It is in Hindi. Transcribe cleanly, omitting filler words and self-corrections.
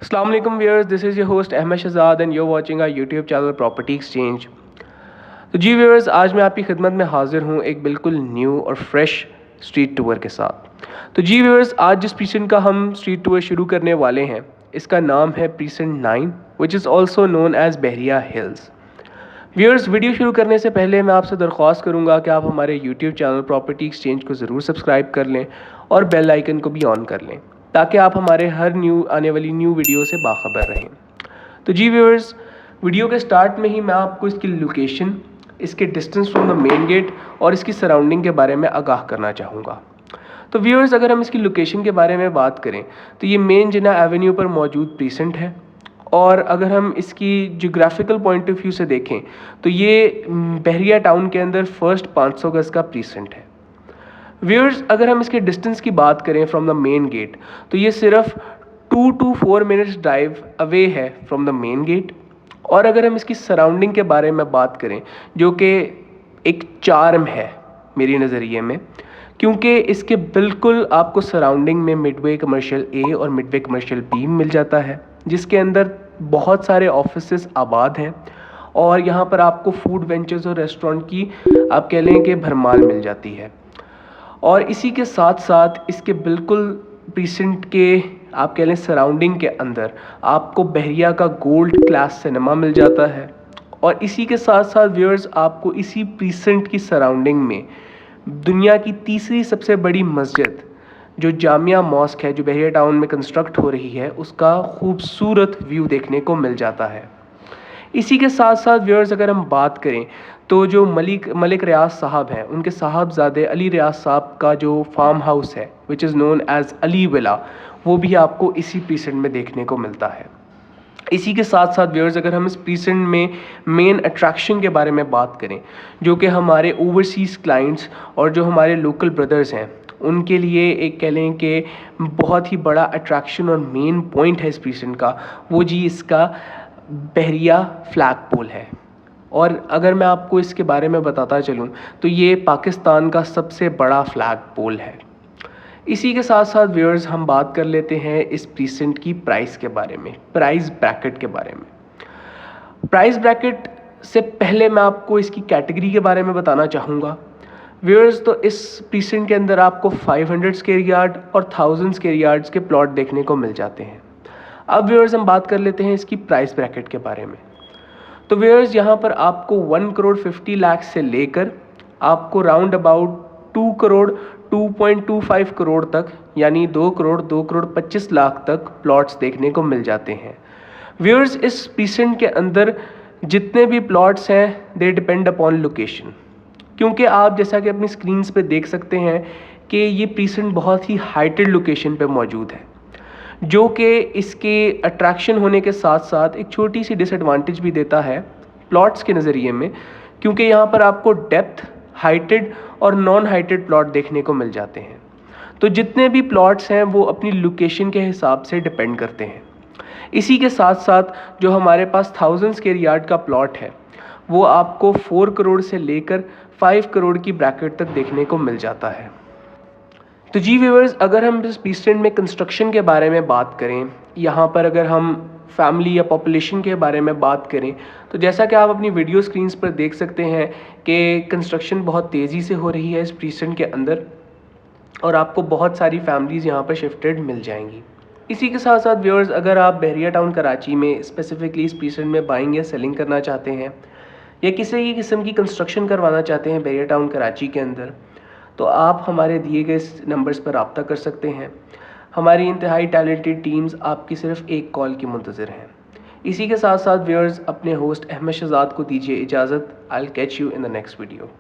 अस्सलाम वालेकुम viewers, this is your host Ahmed Shahzad and you watching our YouTube channel property exchange. तो जी व्यूअर्स, आज मैं आपकी खिदमत में हाजिर हूँ एक बिल्कुल न्यू और फ्रेश स्ट्रीट टूर के साथ। तो जी व्यूअर्स, आज जिस प्रीसेंट का हम स्ट्रीट टूर शुरू करने वाले हैं, इसका नाम है precinct 9 which is also known as Bahria Hills. Viewers, video शुरू करने से पहले मैं आपसे दरख्वास्त करूंगा कि आप हमारे यूट्यूब चैनल प्रॉपर्टी एक्सचेंज को ज़रूर सब्सक्राइब कर लें और बेल आइकन को भी ऑन कर लें ताकि आप हमारे हर आने वाली न्यू वीडियो से बाखबर रहें। तो जी व्यूअर्स, वीडियो के स्टार्ट में ही मैं आपको इसकी लोकेशन, इसके distance from the main gate और इसकी सराउंडिंग के बारे में आगाह करना चाहूँगा। तो व्यूअर्स, अगर हम इसकी लोकेशन के बारे में बात करें तो ये मेन जिना एवेन्यू पर मौजूद प्रीसेंट है। और अगर हम इसकी जोग्राफिकल पॉइंट ऑफ व्यू से देखें तो ये बहरिया टाउन के अंदर फर्स्ट 500 गज़ का प्रीसेंट है। व्यूअर्स, अगर हम इसके डिस्टेंस की बात करें फ्रॉम द मेन गेट तो ये सिर्फ 2 to 4 मिनट्स ड्राइव अवे है फ्रॉम द मेन गेट। और अगर हम इसकी सराउंडिंग के बारे में बात करें, जो कि एक चार्म है मेरी नज़रिए में, क्योंकि इसके बिल्कुल आपको सराउंडिंग में मिडवे कमर्शियल ए और मिडवे कमर्शियल बी मिल जाता है, जिसके अंदर बहुत सारे ऑफिसेस आबाद हैं और यहाँ पर आपको फूड वेंचर्स और रेस्टोरेंट की आप कह लें कि भरमार मिल जाती है। और इसी के साथ साथ इसके बिल्कुल प्रीसेंट के आप कह लें सराउंडिंग के अंदर आपको बहरिया का गोल्ड क्लास सिनेमा मिल जाता है। और इसी के साथ साथ व्यूअर्स, आपको इसी प्रीसेंट की सराउंडिंग में दुनिया की तीसरी सबसे बड़ी मस्जिद जो जामिया मॉस्क है, जो बहरिया टाउन में कंस्ट्रक्ट हो रही है, उसका खूबसूरत व्यू देखने को मिल जाता है। इसी के साथ साथ व्यूअर्स, अगर हम बात करें तो जो मलिक रियाज साहब हैं, उनके साहबजादे अली रियाज साहब का जो फार्म हाउस है which is known as Ali villa, वो भी आपको इसी प्रीसेंट में देखने को मिलता है। इसी के साथ साथ व्यूअर्स, अगर हम इस प्रीसेंट में मेन अट्रैक्शन के बारे में बात करें, जो कि हमारे ओवरसीज़ क्लाइंट्स और जो हमारे लोकल ब्रदर्स हैं, उनके लिए एक कह लें कि बहुत ही बड़ा अट्रैक्शन और मेन पॉइंट है इस प्रीसेंट का, वो जी इसका बहरिया फ्लैग पोल है। और अगर मैं आपको इसके बारे में बताता चलूँ तो ये पाकिस्तान का सबसे बड़ा फ्लैग पोल है। इसी के साथ साथ व्यूअर्स, हम बात कर लेते हैं इस प्रीसेंट की प्राइस के बारे में, प्राइस ब्रैकेट के बारे में। प्राइस ब्रैकेट से पहले मैं आपको इसकी कैटेगरी के बारे में बताना चाहूँगा। व्यूअर्स, तो इस प्रीसेंट के अंदर आपको 500 स्क्वायर यार्ड और 1000 स्क्वायर यार्ड्स के प्लॉट देखने को मिल जाते हैं। अब व्यूअर्स, हम बात कर लेते हैं इसकी प्राइस ब्रैकेट के बारे में। तो व्यूअर्स, यहाँ पर आपको 1 करोड़ 50 लाख से लेकर आपको राउंड अबाउट 2 करोड़ 2.25 करोड़ तक, यानी 2 करोड़ 25 लाख तक प्लॉट्स देखने को मिल जाते हैं। व्यूअर्स, इस प्रीसेंट के अंदर जितने भी प्लॉट्स हैं दे डिपेंड अपॉन लोकेशन, क्योंकि आप जैसा कि अपनी स्क्रीन्स पे देख सकते हैं कि ये प्रीसेंट बहुत ही हाइटेड लोकेशन पे मौजूद है, जो कि इसके अट्रैक्शन होने के साथ साथ एक छोटी सी डिसएडवांटेज भी देता है प्लॉट्स के नज़रिए में, क्योंकि यहाँ पर आपको डेप्थ, हाइटेड और नॉन हाइटेड प्लॉट देखने को मिल जाते हैं। तो जितने भी प्लॉट्स हैं वो अपनी लोकेशन के हिसाब से डिपेंड करते हैं। इसी के साथ साथ जो हमारे पास 1000 स्क्वायर यार्ड का प्लॉट है वो आपको 4 करोड़ से लेकर 5 करोड़ की ब्रैकेट तक देखने को मिल जाता है। तो जी व्यूअर्स, अगर हम इस प्रीसेंट में कंस्ट्रक्शन के बारे में बात करें, यहाँ पर अगर हम फैमिली या पॉपुलेशन के बारे में बात करें, तो जैसा कि आप अपनी वीडियो स्क्रीन्स पर देख सकते हैं कि कंस्ट्रक्शन बहुत तेज़ी से हो रही है इस प्रीसेंट के अंदर और आपको बहुत सारी फैमिलीज़ यहाँ पर शिफ्टेड मिल जाएंगी। इसी के साथ साथ व्यूअर्स, अगर आप बहरिया टाउन कराची में स्पेसिफिकली इस प्रीसेंट में बाइंग या सेलिंग करना चाहते हैं या किसी भी किस्म की कंस्ट्रक्शन करवाना चाहते हैं बहरिया टाउन कराची के अंदर, तो आप हमारे दिए गए नंबर्स पर रब्ता कर सकते हैं। हमारी इंतहाई टैलेंटेड टीम्स आपकी सिर्फ एक कॉल की मुंतज़िर हैं। इसी के साथ साथ व्यूअर्स, अपने होस्ट अहमद शहजाद को दीजिए इजाज़त। I will catch you in the next video.